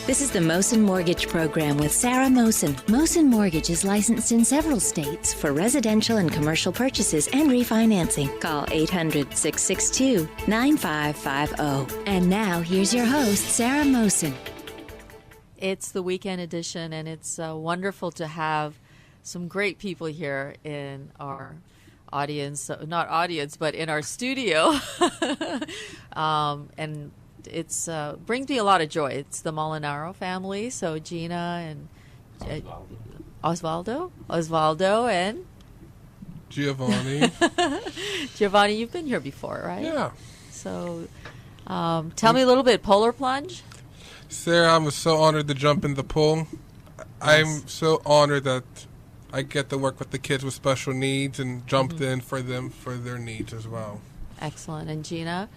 This is the Mohsin Mortgage Program with Sarah Mohsin. Mohsin Mortgage is licensed in several states for residential and commercial purchases and refinancing. Call 800-662-9550. And now, here's your host, Sarah Mohsin. It's the weekend edition, and it's wonderful to have some great people here in our audience, not audience, but in our studio. And it's brings me a lot of joy. It's the Molinaro family, so Gina and Osvaldo, and Giovanni. Giovanni, you've been here before, right? Yeah. So tell me a little bit, polar plunge? Sarah, I'm so honored to jump in the pool. Yes. I'm so honored that I get to work with the kids with special needs and jumped in for them for their needs as well. Excellent. And Gina?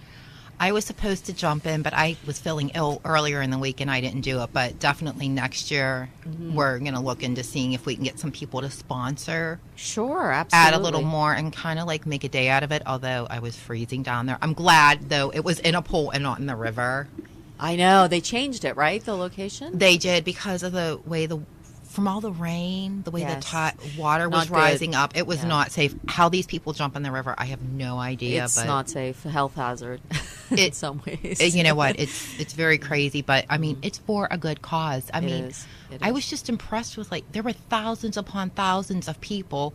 I was supposed to jump in, but I was feeling ill earlier in the week and I didn't do it. But definitely next year, we're going to look into seeing if we can get some people to sponsor. Sure, absolutely. Add a little more and kind of like make a day out of it, although I was freezing down there. I'm glad, though, it was in a pool and not in the river. I know. They changed it, right, the location? They did because of the way from all the rain, the way Yes. the water was rising up. It was not safe. How these people jump in the river, I have no idea. It's but not safe. A health hazard in some ways. You know what? It's very crazy, but I mean, it's for a good cause. I mean, It is. I was just impressed with there were thousands upon thousands of people,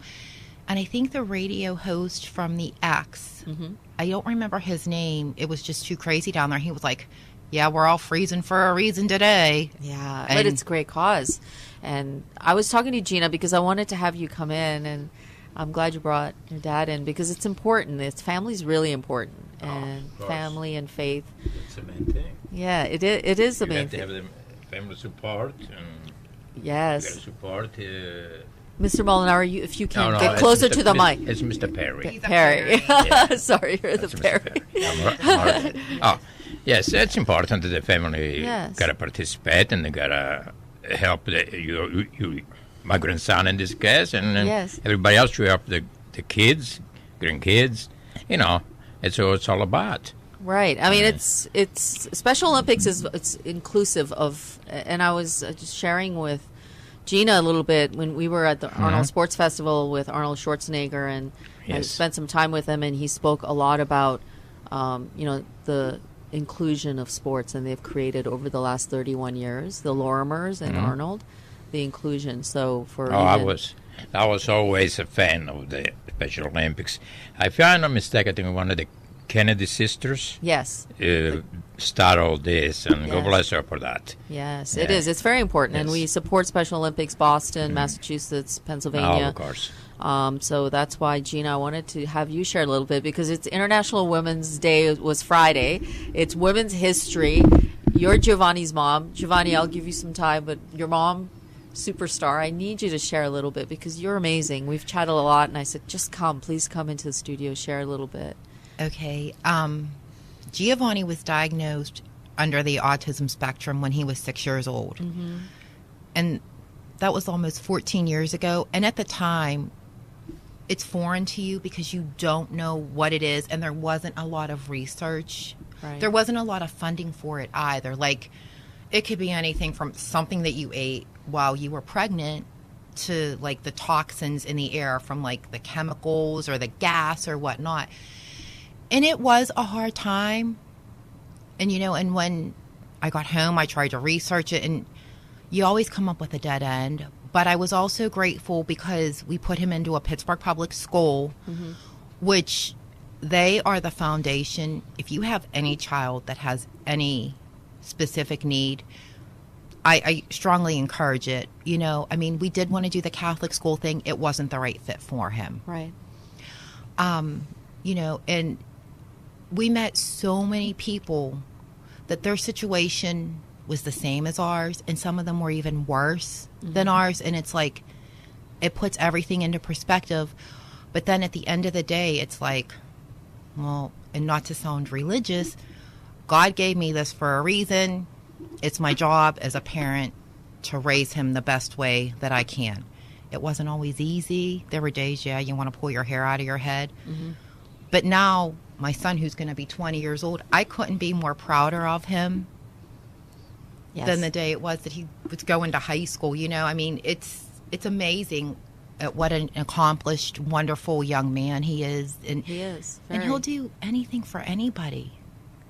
and I think the radio host from the X, I don't remember his name. It was just too crazy down there. He was like, "Yeah, we're all freezing for a reason today." Yeah, And but it's a great cause. And I was talking to Gina because I wanted to have you come in, and I'm glad you brought your dad in because it's important. Family's really important, and family and faith. It's the main thing. Yeah, it is the You main have to thing. have the family support. And Yes. You got to support. Mr. Molinaro, if you can get it's closer Mr. to the mic. It's Mr. Perry. Perry. Yeah. Sorry, you're the That's Mr. Perry. Oh, yes, it's important that the family Yes. got to participate and they got to help my grandson in this case, and Yes. everybody else to help the kids, grandkids. You know, it's what it's all about. Right. I mean, it's Special Olympics it's inclusive of, and I was just sharing with Gina a little bit when we were at the Arnold Sports Festival with Arnold Schwarzenegger, and I Yes. spent some time with him, and he spoke a lot about, the inclusion of sports, and they've created over the last 31 years, the Lorimers and Arnold, the inclusion. So for I was always a fan of the Special Olympics. If I'm not mistaken, I think one of the Kennedy sisters Yes. start all this, and God Yes. bless her for that. Yes, Yeah. it is. It's very important, and Yes. we support Special Olympics, Boston, Massachusetts, Pennsylvania. Oh, of course. So that's why, Gina, I wanted to have you share a little bit because it's International Women's Day was Friday. It's women's history. You're Giovanni's mom. Giovanni, I'll give you some time, but your mom, superstar, I need you to share a little bit because you're amazing. We've chatted a lot, and I said, just please come into the studio, share a little bit. Okay. Giovanni was diagnosed under the autism spectrum when he was 6 years old. And that was almost 14 years ago. And at the time, it's foreign to you because you don't know what it is. And there wasn't a lot of research. Right. There wasn't a lot of funding for it either. Like, it could be anything from something that you ate while you were pregnant to, like, the toxins in the air from, like, the chemicals or the gas or whatnot. And it was a hard time. And, and when I got home, I tried to research it, and you always come up with a dead end. But I was also grateful because we put him into a Pittsburgh public school, which they are the foundation. If you have any child that has any specific need, I strongly encourage it. I mean, we did want to do the Catholic school thing. It wasn't the right fit for him. Right. And we met so many people that their situation was the same as ours, and some of them were even worse than ours. And it's like, it puts everything into perspective. But then at the end of the day, it's like, well, and not to sound religious, God gave me this for a reason. It's my job as a parent to raise him the best way that I can. It wasn't always easy. There were days, you want to pull your hair out of your head. But now, my son, who's going to be 20 years old, I couldn't be more prouder of him. than the day it was that he was going to high school. I mean, it's amazing at what an accomplished, wonderful young man he is. And He is. and very. he'll do anything for anybody.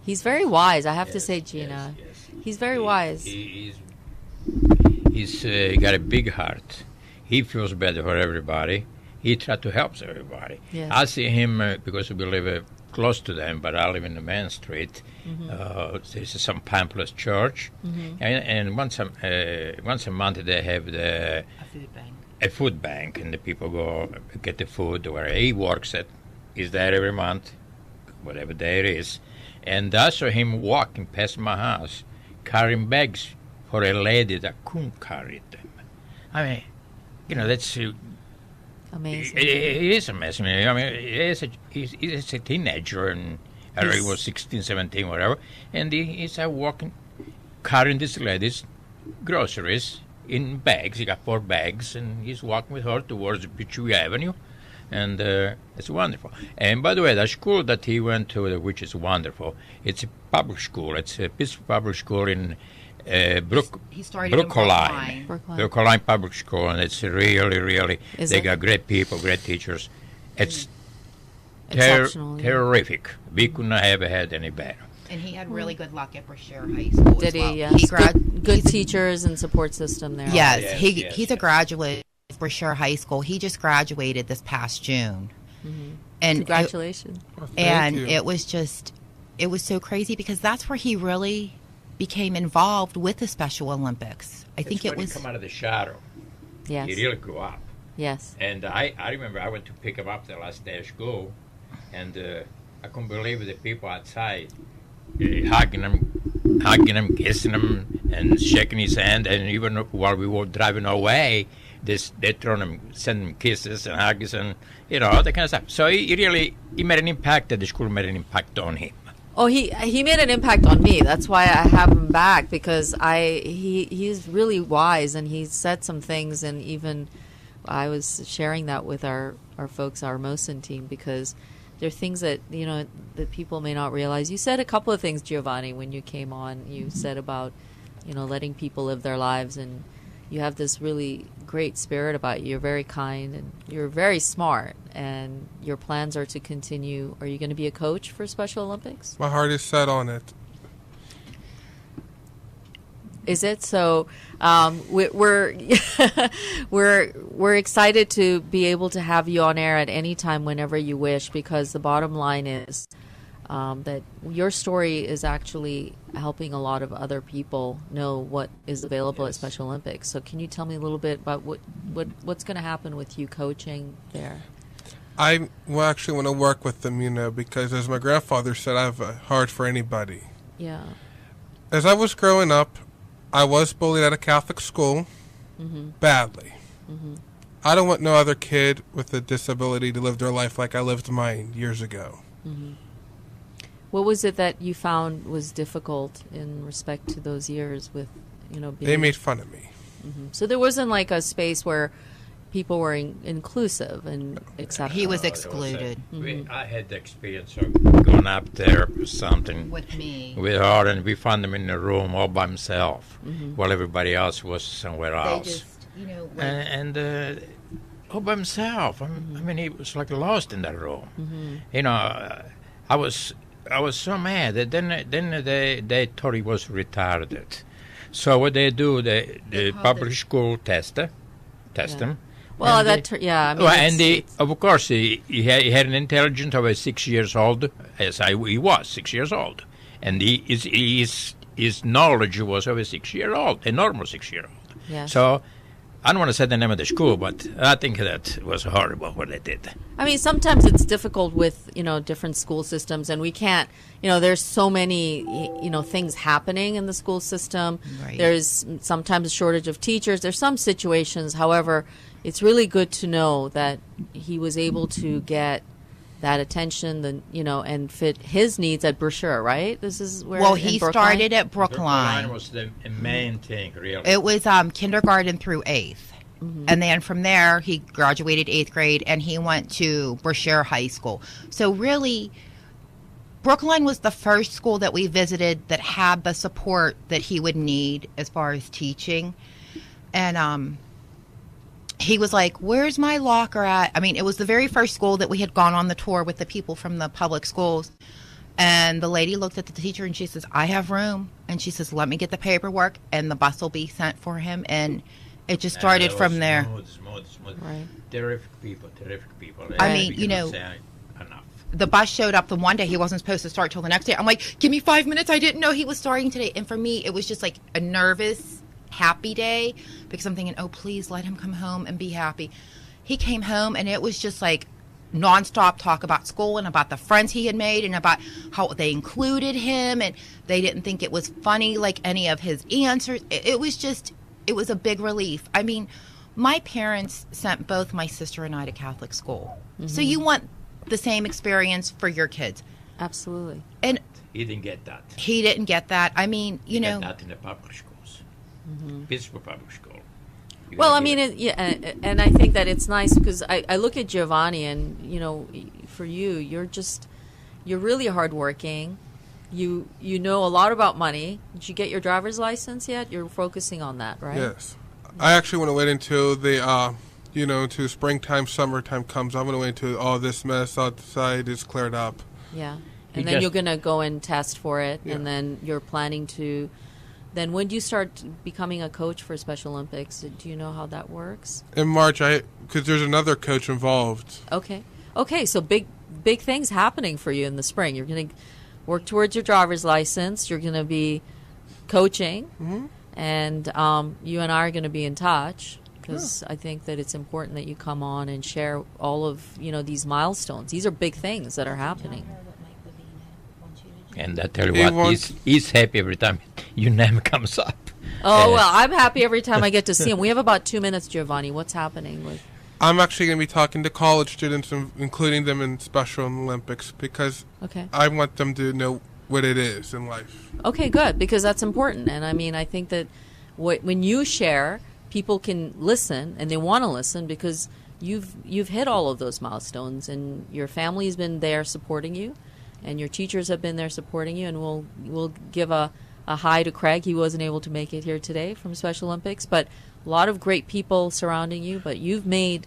He's very wise, I have to say, Gina. Yes. He's very wise. He's got a big heart. He feels better for everybody. He tries to help everybody. Yes. I see him because we live close to them, but I live in the main street. There's some pamphlet church, and once a month they have A food bank. a food bank, and the people go get the food where he works at. He's there every month, whatever day it is. And I saw him walking past my house, carrying bags for a lady that couldn't carry them. I mean, that's Amazing. it is amazing. I mean, he's a teenager, and he was 16, 17, whatever, and he's out walking, carrying this lady's groceries in bags. He got 4 bags, and he's walking with her towards Beechview Avenue, and it's wonderful. And by the way, the school that he went to, which is wonderful, it's a public school. It's a peaceful public school in He started in Brookline. Brookline. Brookline Public School, and it's really, really, Is they it? got great people, great teachers. It's Exceptional. Yeah. terrific. We couldn't have had any better. And he had really good luck at Brashear High School Did as well. he? Yes. Good, Good teachers and support system there. Yes, Yes, he's a yes. graduate of Brashear High School. He just graduated this past June. And Congratulations. Well, thank and you. it was so crazy because that's where he really became involved with the Special Olympics. I think It's it when was he come out of the shadow. Yes. He really grew up. Yes. And I remember I went to pick him up the last day of school, and I couldn't believe the people outside hugging him, kissing him, and shaking his hand. And even while we were driving away, they send him kisses and hugs and all that kind of stuff. So he made an impact. That the school made an impact on him. Oh, he made an impact on me. That's why I have him back, because he's really wise, and he said some things, and even I was sharing that with our folks, our Mohsin team, because there are things that that people may not realize. You said a couple of things, Giovanni, when you came on. You said about letting people live their lives, and you have this really great spirit about you. You're very kind, and you're very smart, and your plans are to continue. Are you going to be a coach for Special Olympics? My heart is set on it. Is it? So we're we're excited to be able to have you on air at any time, whenever you wish, because the bottom line is that your story is actually helping a lot of other people know what is available at Special Olympics. So can you tell me a little bit about what's going to happen with you coaching there? I actually want to work with them, because as my grandfather said, I have a heart for anybody. Yeah. As I was growing up, I was bullied at a Catholic school badly. I don't want no other kid with a disability to live their life like I lived mine years ago. What was it that you found was difficult in respect to those years with, being... They made fun of me. So there wasn't like a space where people were inclusive and accepting. he was excluded I had the experience of going up there or something with me. with her, and we found him in a room all by himself, while everybody else was somewhere They else. just, And all by himself. I mean, he was like lost in that room. I was so mad that then they thought he was retarded. So what they do, the called public it- school test him. Well, And I mean, well, it's- and of course, he had an intelligence of a 6 years old, as he was 6 years old, and his knowledge was of a 6-year-old, a normal 6-year-old. Yes. So I don't want to say the name of the school, but I think that was horrible what they did. I mean, sometimes it's difficult with, different school systems, and we can't, there's so many, things happening in the school system. Right. There's sometimes a shortage of teachers. There's some situations, however, it's really good to know that he was able to get that attention, and fit his needs at Brashear, right? This is where. Well, in he Brookline? started at Brookline. Was the main thing, really. It was kindergarten through 8th. And then from there, he graduated 8th grade, and he went to Brashear High School. So really, Brookline was the first school that we visited that had the support that he would need as far as teaching. And he was like, "Where's my locker at?" I mean, it was the very first school that we had gone on the tour with the people from the public schools. And the lady looked at the teacher and she says, "I have room." And she says, "Let me get the paperwork and the bus will be sent for him." And it just started from there. Smooth. Right. Terrific people. I mean, We you cannot know, say enough. the bus showed up the one day. He wasn't supposed to start till the next day. I'm like, "Give me 5 minutes. I didn't know he was starting today." And for me, it was just like a nervous, happy day because I'm thinking, "Oh, please let him come home and be happy." He came home and it was just like nonstop talk about school and about the friends he had made and about how they included him and they didn't think it was funny like any of his answers. It was a big relief. I mean, my parents sent both my sister and I to Catholic school. So you want the same experience for your kids. Absolutely. And He didn't get that. he didn't get that. I mean, you know, Get that in the public schools. Pittsburgh public school. You Well, I gotta mean, give and I think that it's nice because I look at Giovanni and, you know, for you, you're really hardworking. You know a lot about money. Did you get your driver's license yet? You're focusing on that, right? Yes. I actually want to wait until the, until springtime, summertime comes. I'm going to wait until all this mess outside is cleared up. Yeah. He And then just- you're going to go and test for it. Yeah. And then you're planning to. Then when do you start becoming a coach for Special Olympics? Do you know how that works? In March, because there's another coach involved. Okay. So big things happening for you in the spring. You're going to work towards your driver's license. You're going to be coaching. And you and I are going to be in touch because I think that it's important that you come on and share all of, these milestones. These are big things that are happening. And I tell you He what, wants- he's happy every time your name comes up. Oh, well, I'm happy every time I get to see him. We have about 2 minutes, Giovanni. What's happening with... I'm actually going to be talking to college students and including them in Special Olympics because Okay. I want them to know what it is in life. Okay, good, because that's important. And I mean, I think that when you share, people can listen, and they want to listen because you've hit all of those milestones, and your family's been there supporting you, and your teachers have been there supporting you. And we'll give a hi to Craig. He wasn't able to make it here today from Special Olympics, but a lot of great people surrounding you. But you've made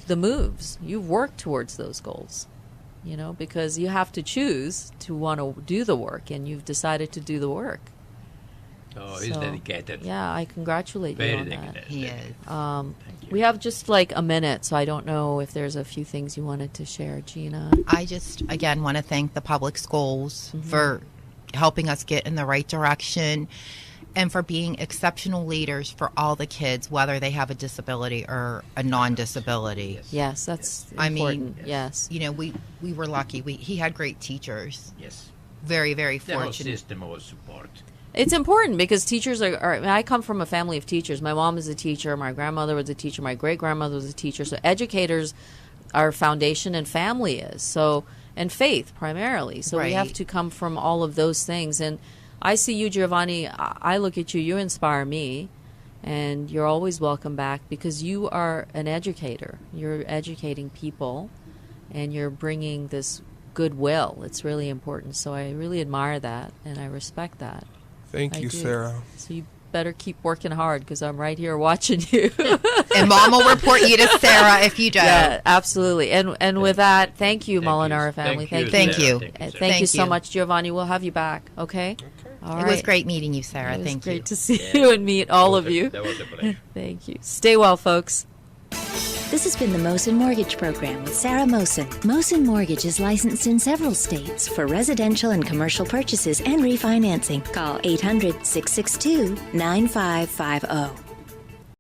the moves. You've worked towards those goals. Because you have to choose to want to do the work, and you've decided to do the work. Oh, he's So, dedicated. Yeah, I congratulate you Very on dedicated. that. he is. We have just like a minute, so I don't know if there's a few things you wanted to share, Gina. I just, again, want to thank the public schools for helping us get in the right direction and for being exceptional leaders for all the kids, whether they have a disability or a non-disability. Yes, that's I mean, important. Yes. You know, we were lucky. He had great teachers. Yes. Very, very The whole fortunate. system was support. It's important because teachers I come from a family of teachers. My mom is a teacher. My grandmother was a teacher. My great-grandmother was a teacher. So educators are foundation, and family is. So, and faith primarily. So we have Right. to come from all of those things. And I see you, Giovanni. I look at you. You inspire me. And you're always welcome back because you are an educator. You're educating people, and you're bringing this goodwill. It's really important. So I really admire that, and I respect that. Thank I you, do. Sarah. So you better keep working hard because I'm right here watching you. And Mom will report you to Sarah if you don't. Yeah, absolutely. And with that, thank you, Thank Molinara you. family. Thank Thank Sarah. you. Thank Thank Sarah. you so you. much, Giovanni. We'll have you back. Okay. All It right. was great meeting you, Sarah. It was Thank great you. to see you and meet all of you. That was a pleasure. Thank you. Stay well, folks. This has been the Mohsin Mortgage Program with Sarah Mohsin. Mohsin Mortgage is licensed in several states for residential and commercial purchases and refinancing. Call 800-662-9550.